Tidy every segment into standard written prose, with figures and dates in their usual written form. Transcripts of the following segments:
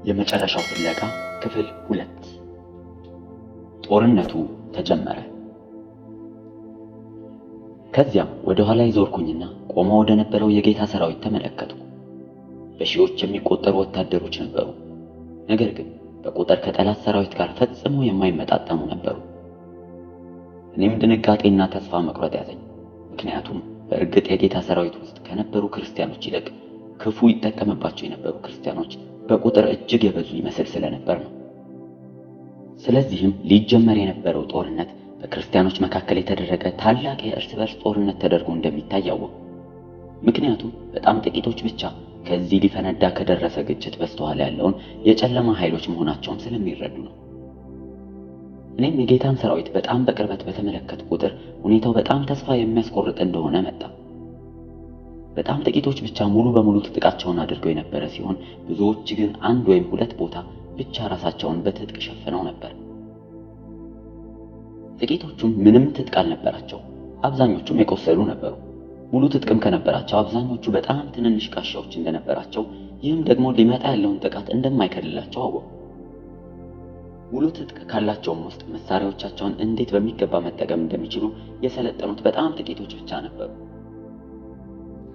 የመጨረሻው ፍለጋ ክፍል 2 ጦርነቱ ተጀመረ። ከዚያም ወደ ኋላ ይዞርኩኝና ቆሞ ወደ ነበረው የጌታ ሰራዊት ተመለከትኩ። በሺዎች የሚቆጠሩ ወታደሮች ነበሩ። ነገር ግን በቁጥር ከጠላት ሰራዊት ጋር ፈጽሞ የማይመጣጠኑ ነበሩ። እኔም ድንጋጤና ተስፋ መቁረጥ ያዘኝ። ምክንያቱም በእርግጥ የጌታ ሰራዊት ውስጥ ከነበሩ ክርስቲያኖች ይልቅ ክፉ ይጠቀምባቸው የነበሩ ክርስቲያኖች በቁጥር እጅግ የበዙ ይመስል ስለነበር ነው። ስለዚህም ሊጀመር የነበረው ጦርነት በክርስቲያኖች መካከል የተደረገ ታላቅ የእርስ በርስ ጦርነት ተደርጎ እንደሚታይ አወቅሁ። ምክንያቱም በጣም ጥቂቶች ብቻ ከዚህ ሊፈነዳ ከደረሰ ግጭት በስተኋላ ያለውን የጨለማ ኃይሎች መሆናቸውን ስለሚረዱ ነው። እኔም የጌታን ሰራዊት በጣም በቅርበት በተመለከትኩ ቁጥር ሁኔታው በጣም ተስፋ የሚያስቆርጥ እንደሆነ መጣ። በጣም ጥቂቶች ብቻ ሙሉ በሙሉ ትጥቃቸውን አድርገው የነበረ ሲሆን ብዙዎች ግን አንድ ወይም ሁለት ቦታ ብቻ ራሳቸውን በትጥቅ ሸፍነው ነበር። ጥቂቶቹም ምንም ትጥቅ አልነበራቸው፣ አብዛኞቹም የቆሰሉ ነበሩ። ሙሉ ትጥቅም ከነበራቸው አብዛኞቹ በጣም ትንንሽ ጋሻዎች እንደነበራቸው፣ ይህም ደግሞ ሊመጣ ያለውን ጥቃት እንደማይከልላቸው አወቁ። ሙሉ ትጥቅ ካላቸውም ውስጥ መሳሪያዎቻቸውን እንዴት በሚገባ መጠቀም እንደሚችሉ የሰለጠኑት በጣም ጥቂቶች ብቻ ነበሩ።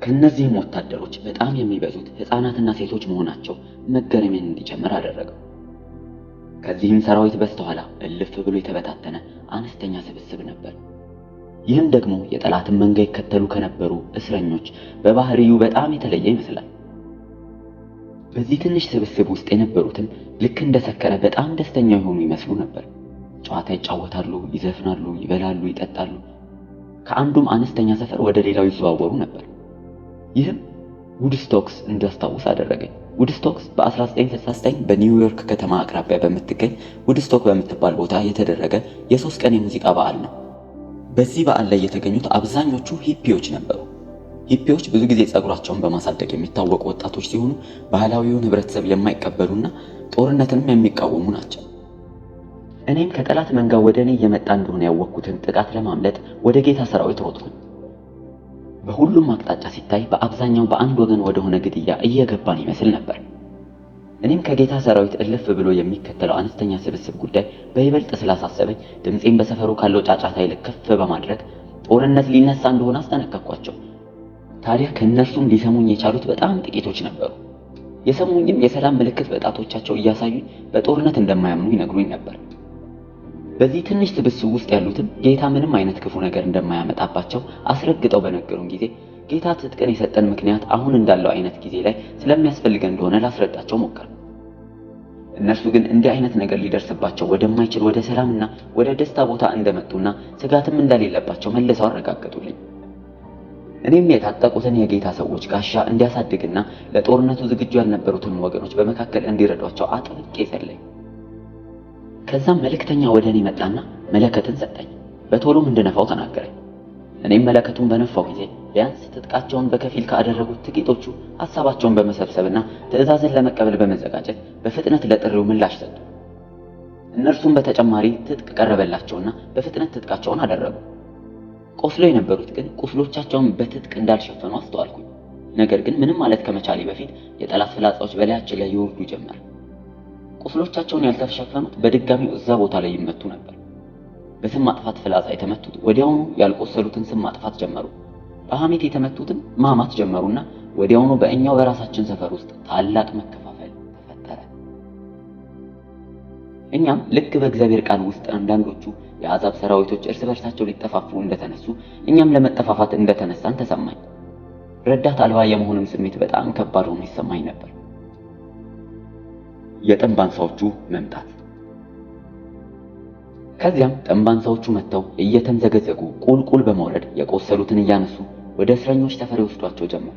ከነዚህም ወታደሮች በጣም የሚበዙት ሕፃናትና ሴቶች መሆናቸው መገረሜን እንዲጨምር አደረገው። ከዚህም ሰራዊት በስተኋላ እልፍ ብሎ የተበታተነ አነስተኛ ስብስብ ነበር። ይህም ደግሞ የጠላትን መንጋ ይከተሉ ከነበሩ እስረኞች በባህሪው በጣም የተለየ ይመስላል። በዚህ ትንሽ ስብስብ ውስጥ የነበሩትም ልክ እንደሰከረ በጣም ደስተኛ የሆኑ ይመስሉ ነበር። ጨዋታ ይጫወታሉ፣ ይዘፍናሉ፣ ይበላሉ፣ ይጠጣሉ። ከአንዱም አነስተኛ ሰፈር ወደ ሌላው ይዘዋወሩ ነበር። ይህም ውድስቶክስ እንዳስታውስ አደረገኝ። ውድስቶክስ በ1969 በኒውዮርክ ከተማ አቅራቢያ በምትገኝ ውድስቶክ በምትባል ቦታ የተደረገ የ3 ቀን የሙዚቃ በዓል ነው። በዚህ በዓል ላይ የተገኙት አብዛኞቹ ሂፒዎች ነበሩ። ሂፒዎች ብዙ ጊዜ ጸጉራቸውን በማሳደግ የሚታወቁ ወጣቶች ሲሆኑ ባህላዊውን ህብረተሰብ የማይቀበሉና ጦርነትንም የሚቃወሙ ናቸው። እኔም ከጠላት መንጋ ወደ እኔ እየመጣ እንደሆነ ያወቅኩትን ጥቃት ለማምለጥ ወደ ጌታ ሰራዊት ሮጥኩኝ። በሁሉም አቅጣጫ ሲታይ በአብዛኛው በአንድ ወገን ወደሆነ ግድያ እየገባን ይመስል ነበር። እኔም ከጌታ ሰራዊት እልፍ ብሎ የሚከተለው አነስተኛ ስብስብ ጉዳይ በይበልጥ ስላሳሰበኝ ድምፄን በሰፈሩ ካለው ጫጫታ ይልቅ ከፍ በማድረግ ጦርነት ሊነሳ እንደሆነ አስጠነቀቅኳቸው። ታዲያ ከእነርሱም ሊሰሙኝ የቻሉት በጣም ጥቂቶች ነበሩ። የሰሙኝም የሰላም ምልክት በጣቶቻቸው እያሳዩኝ በጦርነት እንደማያምኑ ይነግሩኝ ነበር። በዚህ ትንሽ ስብስብ ውስጥ ያሉትም ጌታ ምንም አይነት ክፉ ነገር እንደማያመጣባቸው አስረግጠው በነገሩን ጊዜ ጌታ ትጥቅን የሰጠን ምክንያት አሁን እንዳለው አይነት ጊዜ ላይ ስለሚያስፈልገን እንደሆነ ላስረዳቸው ሞከርኩ። እነርሱ ግን እንዲህ አይነት ነገር ሊደርስባቸው ወደማይችል ወደ ሰላምና ወደ ደስታ ቦታ እንደመጡና ስጋትም እንደሌለባቸው መልሰው አረጋገጡልኝ። እኔም የታጠቁትን የጌታ ሰዎች ጋሻ እንዲያሳድግና ለጦርነቱ ዝግጁ ያልነበሩትን ወገኖች በመካከል እንዲረዷቸው አጥብቄ ጸለይኩ። ከዛም መልእክተኛ ወደ እኔ መጣና መለከትን ሰጠኝ። በቶሎም እንድነፋው ተናገረኝ። እኔም መለከቱን በነፋው ጊዜ ቢያንስ ትጥቃቸውን በከፊል ካደረጉት ጥቂቶቹ ሐሳባቸውን በመሰብሰብና ትዕዛዝን ለመቀበል በመዘጋጀት በፍጥነት ለጥሪው ምላሽ ሰጡ። እነርሱም በተጨማሪ ትጥቅ ቀረበላቸውና በፍጥነት ትጥቃቸውን አደረጉ። ቆስሎ የነበሩት ግን ቁስሎቻቸውን በትጥቅ እንዳልሸፈኑ አስተዋልኩኝ። ነገር ግን ምንም ማለት ከመቻሌ በፊት የጠላት ፍላጻዎች በላያችን ላይ ይወርዱ ጀመር። ቁስሎቻቸውን ያልተሸፈኑት በድጋሚው እዛ ቦታ ላይ ይመቱ ነበር። በስም ማጥፋት ፍላጻ የተመቱት ወዲያውኑ ያልቆሰሉትን ስም ማጥፋት ጀመሩ። በሐሜት የተመቱትን ማማት ጀመሩና ወዲያውኑ በእኛው በራሳችን ሰፈር ውስጥ ታላቅ መከፋፈል ተፈጠረ። እኛም ልክ በእግዚአብሔር ቃል ውስጥ አንዳንዶቹ የአሕዛብ ሰራዊቶች እርስ በርሳቸው ሊጠፋፉ እንደተነሱ እኛም ለመጠፋፋት እንደተነሳን ተሰማኝ። ረዳት አልባ የመሆንም ስሜት በጣም ከባድ ሆኖ ይሰማኝ ነበር። የጠንባንሳዎቹ መምጣት። ከዚያም ጠንባንሳዎቹ መጥተው እየተንዘገዘጉ ቁልቁል በመውረድ የቆሰሉትን እያነሱ ወደ እስረኞች ሰፈር ይወስዷቸው ጀመር።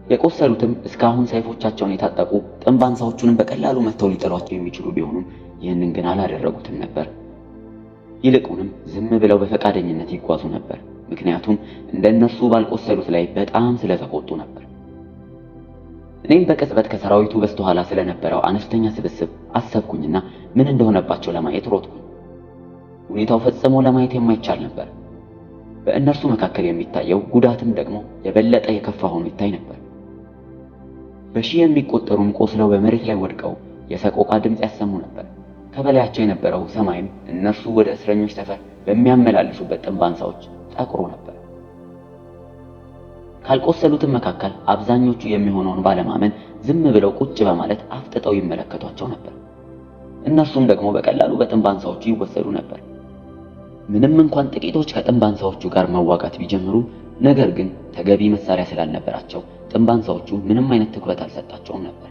የቆሰሉትም እስካሁን ሰይፎቻቸውን የታጠቁ ጠንባንሳዎቹንም በቀላሉ መጥተው ሊጠሏቸው የሚችሉ ቢሆኑም ይህንን ግን አላደረጉትም ነበር። ይልቁንም ዝም ብለው በፈቃደኝነት ይጓዙ ነበር። ምክንያቱም እንደነሱ ባልቆሰሉት ላይ በጣም ስለተቆጡ ነበር። እኔም በቅጽበት ከሰራዊቱ በስተኋላ ስለነበረው አነስተኛ ስብስብ አሰብኩኝና ምን እንደሆነባቸው ለማየት ሮጥኩኝ። ሁኔታው ፈጽሞ ለማየት የማይቻል ነበር። በእነርሱ መካከል የሚታየው ጉዳትም ደግሞ የበለጠ የከፋ ሆኖ ይታይ ነበር። በሺህ የሚቆጠሩም ቆስለው በመሬት ላይ ወድቀው የሰቆቃ ድምፅ ያሰሙ ነበር። ከበላያቸው የነበረው ሰማይም እነርሱ ወደ እስረኞች ሰፈር በሚያመላልሱበት ጥንብ አንሳዎች ጠቁሮ ነበር። ካልቆሰሉትም መካከል አብዛኞቹ የሚሆነውን ባለማመን ዝም ብለው ቁጭ በማለት አፍጥጠው ይመለከቷቸው ነበር። እነርሱም ደግሞ በቀላሉ በጥንብ አንሳዎቹ ይወሰዱ ነበር። ምንም እንኳን ጥቂቶች ከጥንብ አንሳዎቹ ጋር መዋጋት ቢጀምሩ፣ ነገር ግን ተገቢ መሳሪያ ስላልነበራቸው ጥንብ አንሳዎቹ ምንም አይነት ትኩረት አልሰጣቸውም ነበር።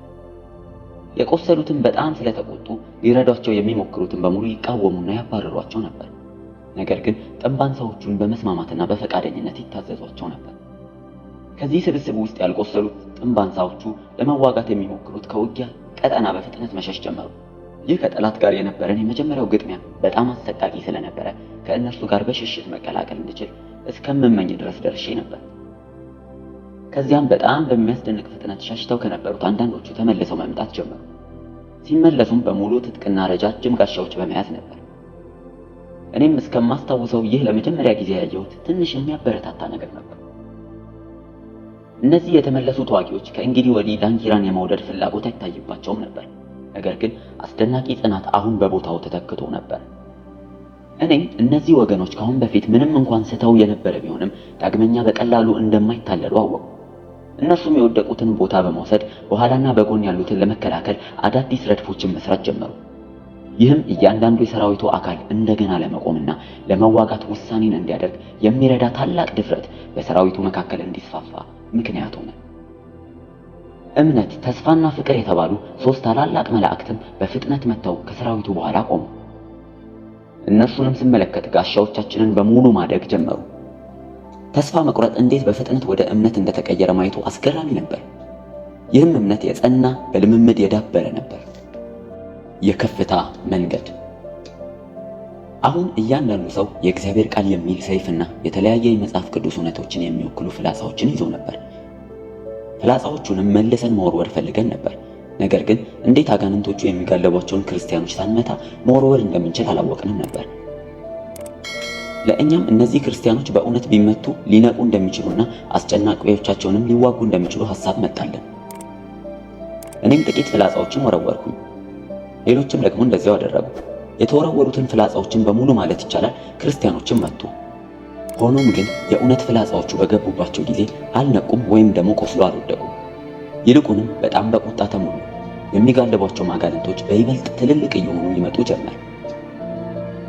የቆሰሉትም በጣም ስለተቆጡ ሊረዷቸው የሚሞክሩትን በሙሉ ይቃወሙና ያባረሯቸው ነበር። ነገር ግን ጥንብ አንሳዎቹን በመስማማትና በፈቃደኝነት ይታዘዟቸው ነበር። ከዚህ ስብስብ ውስጥ ያልቆሰሉት ጥንብ አንሳዎቹ ለመዋጋት የሚሞክሩት ከውጊያ ቀጠና በፍጥነት መሸሽ ጀመሩ። ይህ ከጠላት ጋር የነበረን የመጀመሪያው ግጥሚያ በጣም አሰቃቂ ስለነበረ ከእነርሱ ጋር በሽሽት መቀላቀል እንድችል እስከምመኝ ድረስ ደርሼ ነበር። ከዚያም በጣም በሚያስደንቅ ፍጥነት ሸሽተው ከነበሩት አንዳንዶቹ ተመልሰው መምጣት ጀመሩ። ሲመለሱም በሙሉ ትጥቅና ረጃጅም ጋሻዎች በመያዝ ነበር። እኔም እስከማስታውሰው ይህ ለመጀመሪያ ጊዜ ያየሁት ትንሽ የሚያበረታታ ነገር ነበር። እነዚህ የተመለሱ ተዋጊዎች ከእንግዲህ ወዲህ ዳንኪራን የመውደድ ፍላጎት አይታይባቸውም ነበር። ነገር ግን አስደናቂ ጽናት አሁን በቦታው ተተክቶ ነበር። እኔም እነዚህ ወገኖች ካሁን በፊት ምንም እንኳን ስተው የነበረ ቢሆንም ዳግመኛ በቀላሉ እንደማይታለሉ አወቁ። እነርሱም የወደቁትን ቦታ በመውሰድ በኋላና በጎን ያሉትን ለመከላከል አዳዲስ ረድፎችን መስራት ጀመሩ። ይህም እያንዳንዱ የሰራዊቱ አካል እንደገና ለመቆምና ለመዋጋት ውሳኔን እንዲያደርግ የሚረዳ ታላቅ ድፍረት በሰራዊቱ መካከል እንዲስፋፋ ምክንያት ሆነ። እምነት፣ ተስፋና ፍቅር የተባሉ ሶስት ታላላቅ መላእክትም በፍጥነት መጥተው ከሰራዊቱ በኋላ ቆሙ። እነርሱንም ስመለከት ጋሻዎቻችንን በሙሉ ማደግ ጀመሩ። ተስፋ መቁረጥ እንዴት በፍጥነት ወደ እምነት እንደተቀየረ ማየቱ አስገራሚ ነበር። ይህም እምነት የጸና በልምምድ የዳበረ ነበር። የከፍታ መንገድ። አሁን እያንዳንዱ ሰው የእግዚአብሔር ቃል የሚል ሰይፍና የተለያየ የመጽሐፍ ቅዱስ እውነቶችን የሚወክሉ ፍላጻዎችን ይዞ ነበር። ፍላጻዎቹንም መልሰን መወርወር ፈልገን ነበር። ነገር ግን እንዴት አጋንንቶቹ የሚጋለቧቸውን ክርስቲያኖች ሳንመታ መወርወር እንደምንችል አላወቅንም ነበር። ለእኛም እነዚህ ክርስቲያኖች በእውነት ቢመቱ ሊነቁ እንደሚችሉና አስጨናቂዎቻቸውንም ሊዋጉ እንደሚችሉ ሐሳብ መጣለን። እኔም ጥቂት ፍላጻዎችን ወረወርኩኝ። ሌሎችም ደግሞ እንደዚያው አደረጉ። የተወረወሩትን ፍላጻዎችን በሙሉ ማለት ይቻላል ክርስቲያኖችን መቱ። ሆኖም ግን የእውነት ፍላጻዎቹ በገቡባቸው ጊዜ አልነቁም ወይም ደግሞ ቆስሎ አልወደቁም። ይልቁንም በጣም በቁጣ ተሞሉ። የሚጋለቧቸው አጋንንቶች በይበልጥ ትልልቅ እየሆኑ ይመጡ ጀመር።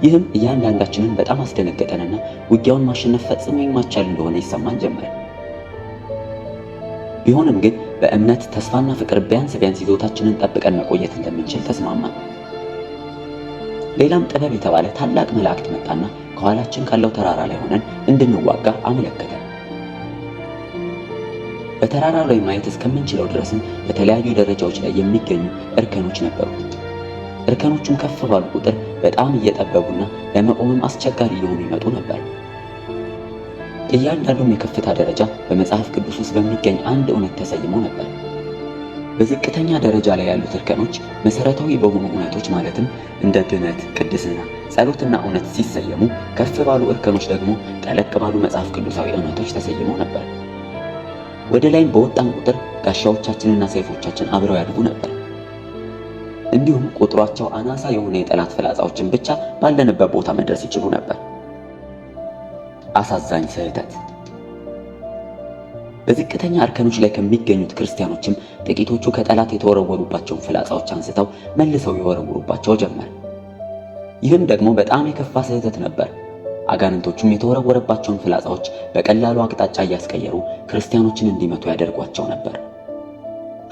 ይህም እያንዳንዳችንን በጣም አስደነገጠንና ውጊያውን ማሸነፍ ፈጽሞ የማይቻል እንደሆነ ይሰማን ጀመር። ቢሆንም ግን በእምነት ተስፋና ፍቅር ቢያንስ ይዞታችንን ጠብቀን መቆየት እንደምንችል ተስማማን። ሌላም ጥበብ የተባለ ታላቅ መላእክት መጣና ከኋላችን ካለው ተራራ ላይ ሆነን እንድንዋጋ አመለከተ። በተራራው ላይ ማየት እስከምንችለው ድረስም በተለያዩ ደረጃዎች ላይ የሚገኙ እርከኖች ነበሩት። እርከኖቹም ከፍ ባሉ ቁጥር በጣም እየጠበቡና ለመቆምም አስቸጋሪ እየሆኑ ይመጡ ነበር። እያንዳንዱም የከፍታ ደረጃ በመጽሐፍ ቅዱስ ውስጥ በሚገኝ አንድ እውነት ተሰይሞ ነበር። በዝቅተኛ ደረጃ ላይ ያሉት እርከኖች መሰረታዊ በሆኑ እውነቶች ማለትም እንደ ድነት፣ ቅድስና፣ ጸሎትና እውነት ሲሰየሙ፣ ከፍ ባሉ እርከኖች ደግሞ ጠለቅ ባሉ መጽሐፍ ቅዱሳዊ እውነቶች ተሰይመው ነበር። ወደ ላይም በወጣን ቁጥር ጋሻዎቻችንና ሰይፎቻችን አብረው ያድጉ ነበር። እንዲሁም ቁጥሯቸው አናሳ የሆነ የጠላት ፍላጻዎችን ብቻ ባለንበት ቦታ መድረስ ይችሉ ነበር። አሳዛኝ ስህተት። በዝቅተኛ እርከኖች ላይ ከሚገኙት ክርስቲያኖችም ጥቂቶቹ ከጠላት የተወረወሩባቸውን ፍላጻዎች አንስተው መልሰው ይወረውሩባቸው ጀመር። ይህም ደግሞ በጣም የከፋ ስህተት ነበር። አጋንንቶቹም የተወረወረባቸውን ፍላጻዎች በቀላሉ አቅጣጫ እያስቀየሩ ክርስቲያኖችን እንዲመቱ ያደርጓቸው ነበር።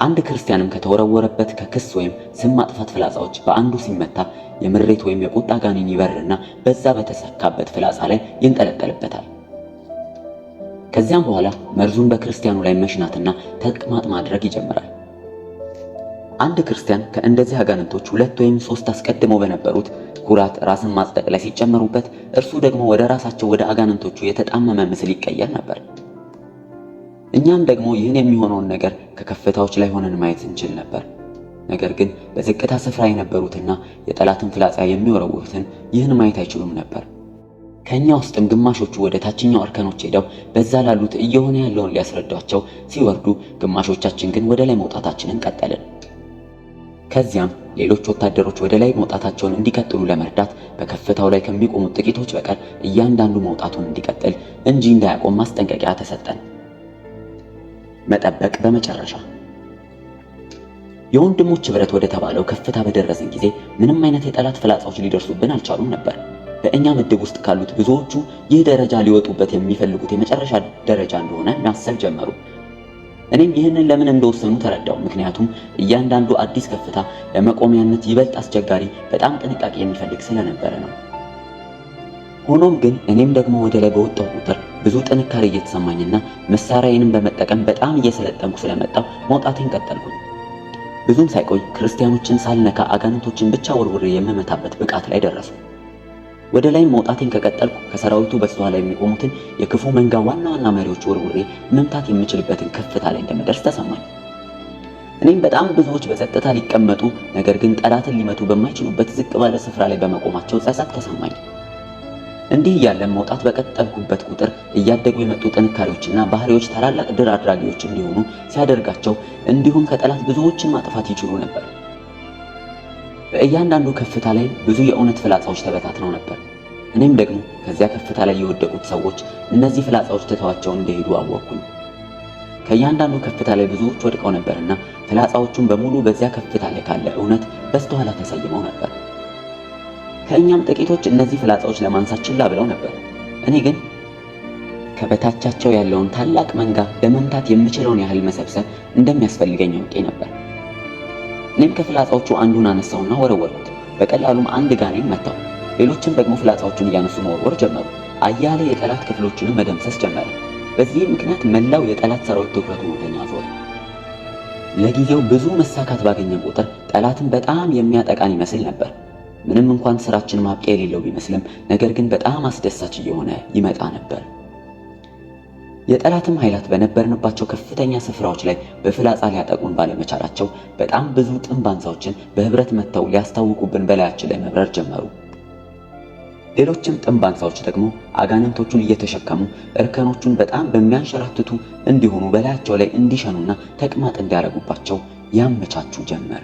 አንድ ክርስቲያንም ከተወረወረበት ከክስ ወይም ስም ማጥፋት ፍላጻዎች በአንዱ ሲመታ የምሬት ወይም የቁጣ ጋኔን ይበርና በዛ በተሰካበት ፍላጻ ላይ ይንጠለጠልበታል። ከዚያም በኋላ መርዙን በክርስቲያኑ ላይ መሽናትና ተቅማጥ ማድረግ ይጀምራል። አንድ ክርስቲያን ከእንደዚህ አጋንንቶች 2 ወይም 3 አስቀድመው በነበሩት ኩራት፣ ራስን ማጽደቅ ላይ ሲጨመሩበት እርሱ ደግሞ ወደ ራሳቸው ወደ አጋንንቶቹ የተጣመመ ምስል ይቀየር ነበር። እኛም ደግሞ ይህን የሚሆነውን ነገር ከከፍታዎች ላይ ሆነን ማየት እንችል ነበር። ነገር ግን በዝቅታ ስፍራ የነበሩትና የጠላትን ፍላጻ የሚወረውሩትን ይህን ማየት አይችሉም ነበር። ከኛ ውስጥም ግማሾቹ ወደ ታችኛው እርከኖች ሄደው በዛ ላሉት እየሆነ ያለውን ሊያስረዷቸው ሲወርዱ፣ ግማሾቻችን ግን ወደ ላይ መውጣታችንን ቀጠልን። ከዚያም ሌሎች ወታደሮች ወደ ላይ መውጣታቸውን እንዲቀጥሉ ለመርዳት በከፍታው ላይ ከሚቆሙት ጥቂቶች በቀር እያንዳንዱ መውጣቱን እንዲቀጥል እንጂ እንዳያቆም ማስጠንቀቂያ ተሰጠን። መጠበቅ። በመጨረሻ የወንድሞች ህብረት ወደ ተባለው ከፍታ በደረስን ጊዜ ምንም አይነት የጠላት ፍላጻዎች ሊደርሱብን አልቻሉም ነበር። በእኛ ምድብ ውስጥ ካሉት ብዙዎቹ ይህ ደረጃ ሊወጡበት የሚፈልጉት የመጨረሻ ደረጃ እንደሆነ ማሰብ ጀመሩ። እኔም ይህንን ለምን እንደወሰኑ ተረዳው። ምክንያቱም እያንዳንዱ አዲስ ከፍታ ለመቆሚያነት ይበልጥ አስቸጋሪ፣ በጣም ጥንቃቄ የሚፈልግ ስለነበረ ነው። ሆኖም ግን እኔም ደግሞ ወደ ላይ በወጣሁ ቁጥር ብዙ ጥንካሬ እየተሰማኝና መሳሪያዬንም በመጠቀም በጣም እየሰለጠንኩ ስለመጣሁ መውጣቴን ቀጠልኩኝ። ብዙም ሳይቆይ ክርስቲያኖችን ሳልነካ አጋንንቶችን ብቻ ወርውሬ የምመታበት ብቃት ላይ ደረሱ። ወደ ላይ መውጣቴን ከቀጠልኩ ከሰራዊቱ በስተኋላ የሚቆሙትን የክፉ መንጋ ዋና ዋና መሪዎች ወርውሬ መምታት የምችልበትን ከፍታ ላይ እንደምደርስ ተሰማኝ። እኔም በጣም ብዙዎች በጸጥታ ሊቀመጡ ነገር ግን ጠላትን ሊመቱ በማይችሉበት ዝቅ ባለ ስፍራ ላይ በመቆማቸው ጸጸት ተሰማኝ። እንዲህ እያለን መውጣት በቀጠልኩበት ቁጥር እያደጉ የመጡ ጥንካሬዎችና ባህሪዎች ታላላቅ ድል አድራጊዎች እንዲሆኑ ሲያደርጋቸው፣ እንዲሁም ከጠላት ብዙዎችን ማጥፋት ይችሉ ነበር። በእያንዳንዱ ከፍታ ላይ ብዙ የእውነት ፍላጻዎች ተበታትነው ነበር። እኔም ደግሞ ከዚያ ከፍታ ላይ የወደቁት ሰዎች እነዚህ ፍላጻዎች ትተዋቸው እንደሄዱ አወቅኩኝ። ከእያንዳንዱ ከፍታ ላይ ብዙዎች ወድቀው ነበርና ፍላጻዎቹን በሙሉ በዚያ ከፍታ ላይ ካለ እውነት በስተኋላ ተሰይመው ነበር። ከእኛም ጥቂቶች እነዚህ ፍላጻዎች ለማንሳት ችላ ብለው ነበር። እኔ ግን ከበታቻቸው ያለውን ታላቅ መንጋ ለመምታት የምችለውን ያህል መሰብሰብ እንደሚያስፈልገኝ አውቄ ነበር። እኔም ከፍላጻዎቹ አንዱን አነሳውና ወረወርኩት። በቀላሉም አንድ ጋኔን መታው። ሌሎችም ደግሞ ፍላጻዎቹን እያነሱ መወርወር ጀመሩ። አያሌ የጠላት ክፍሎችንም መደምሰስ ጀመረ። በዚህ ምክንያት መላው የጠላት ሰራዊት ትኩረቱ ወደኛ ዞረ። ለጊዜው ብዙ መሳካት ባገኘን ቁጥር ጠላትን በጣም የሚያጠቃን ይመስል ነበር። ምንም እንኳን ስራችን ማብቂያ የሌለው ቢመስልም ነገር ግን በጣም አስደሳች እየሆነ ይመጣ ነበር። የጠላትም ኃይላት በነበርንባቸው ከፍተኛ ስፍራዎች ላይ በፍላጻ ሊያጠቁን ባለመቻላቸው በጣም ብዙ ጥንብ አንሳዎችን በህብረት መተው ሊያስታውቁብን በላያችን ላይ መብረር ጀመሩ። ሌሎችም ጥንብ አንሳዎች ደግሞ አጋንንቶቹን እየተሸከሙ እርከኖቹን በጣም በሚያንሸራትቱ እንዲሆኑ በላያቸው ላይ እንዲሸኑና ተቅማጥ እንዲያረጉባቸው ያመቻቹ ጀመር።